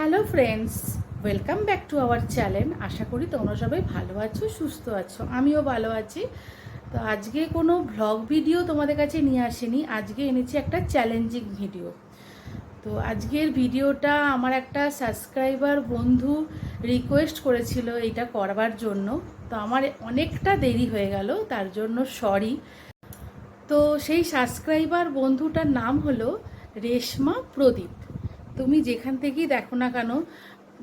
Hello friends, welcome back to our channel. আশা করি তোমরা সবাই ভালো আছো, সুস্থ আছো। আমিও ভালো আছি। তো আজকে কোনো ভ্লগ ভিডিও তোমাদের কাছে নিয়ে আসিনি, আজকে এনেছি একটা চ্যালেঞ্জিং ভিডিও। তো আজকের ভিডিওটা আমার একটা সাবস্ক্রাইবার বন্ধু রিকোয়েস্ট করেছিল এইটা করবার জন্য। তো আমার অনেকটা দেরি হয়ে গেল, তার জন্য সরি। তো সেই সাবস্ক্রাইবার বন্ধুটার নাম হলো রেশমা প্রদীপ। তুমি যেখান থেকেই দেখো না কেন,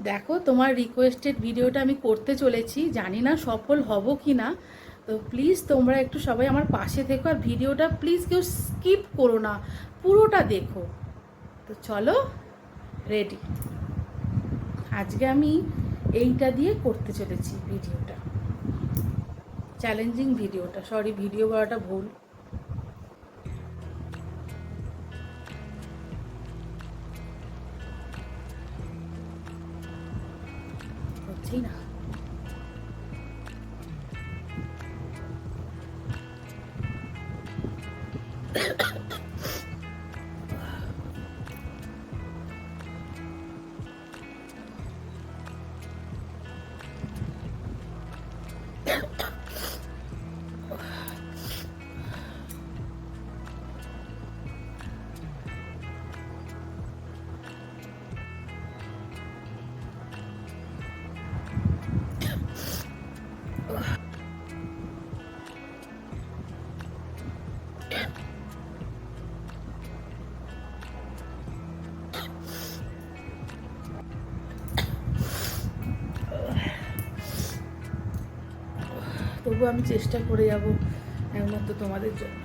দেখো, তোমার রিকোয়েস্টেড ভিডিওটা আমি করতে চলেছি। জানি না সফল হব কি না। তো প্লিজ তোমরা একটু সবাই আমার পাশে থেকো, আর ভিডিওটা প্লিজ কেউ স্কিপ করো না, পুরোটা দেখো। তো চলো, রেডি। আজকে আমি এইটা দিয়ে করতে চলেছি ভিডিওটা, চ্যালেঞ্জিং ভিডিওটা। সরি, ভিডিও বলাটা ভুল। হচ্ছেই না। তবু আমি চেষ্টা করে যাব একমাত্র তোমাদের জন্য।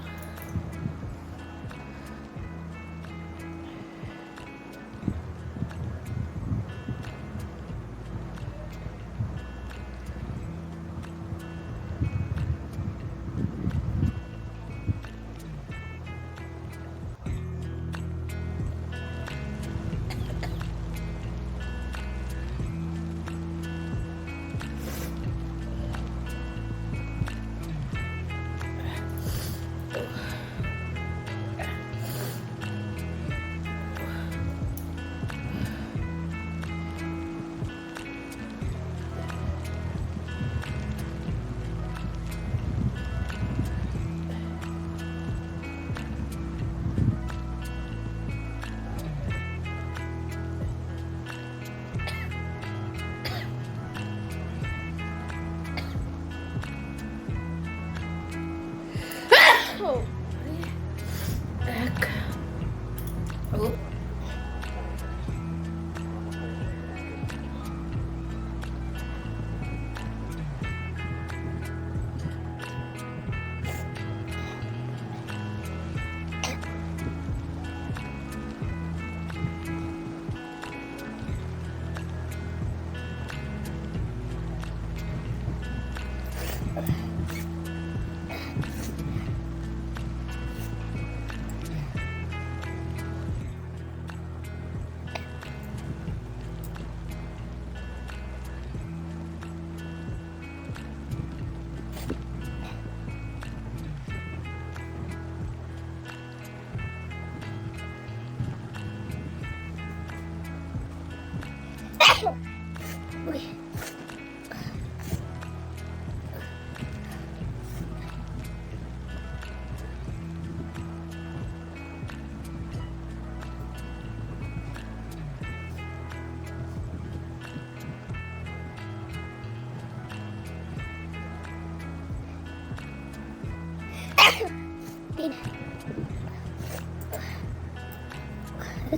এক ও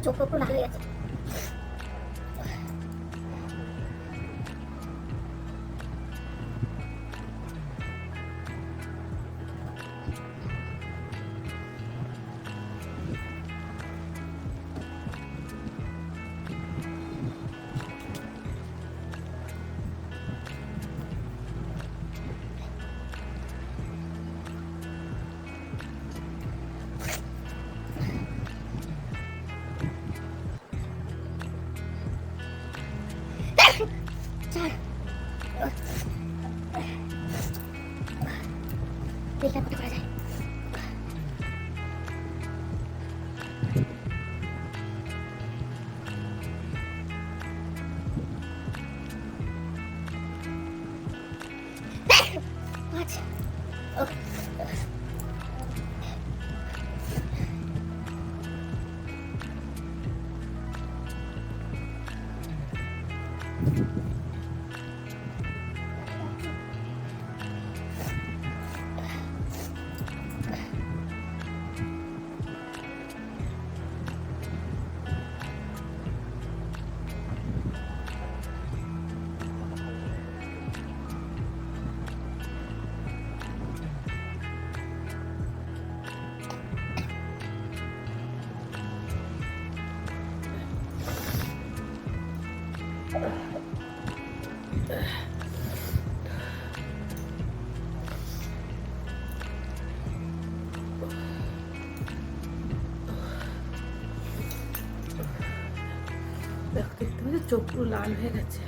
চোখ পুরো লাল হয়ে গেছে। দেখি কত করা যায়। দেখতে পাচ্ছি চোখ পুরো লাল হয়ে গেছে।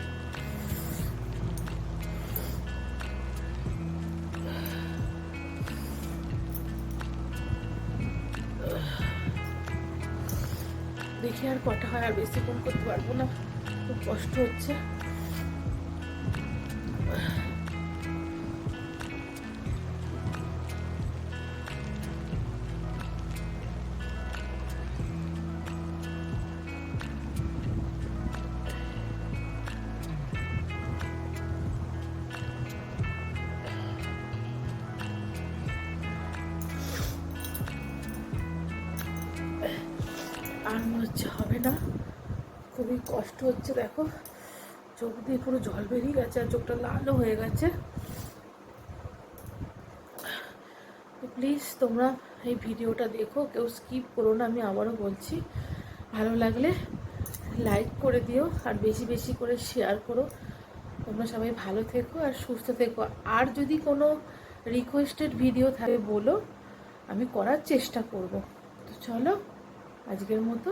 দেখি আর কটা হয়, আর বেশিক্ষণ করতে পারবো না, খুব কষ্ট হচ্ছে। আর মনে হচ্ছে হবে না, খুবই কষ্ট হচ্ছে। দেখো চোখ দিয়ে পুরো জল বেরিয়ে গেছে আর চোখটা লালও হয়ে গেছে। তো প্লিজ তোমরা এই ভিডিওটা দেখো, কেউ স্কিপ করো না, আমি আবারও বলছি। ভালো লাগলে লাইক করে দিও আর বেশি বেশি করে শেয়ার করো। তোমরা সবাই ভালো থেকো আর সুস্থ থেকো। আর যদি কোনো রিকোয়েস্টেড ভিডিও থাকে বলো, আমি করার চেষ্টা করব। তো চলো আজকের মতো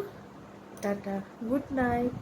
টাটা, গুড নাইট।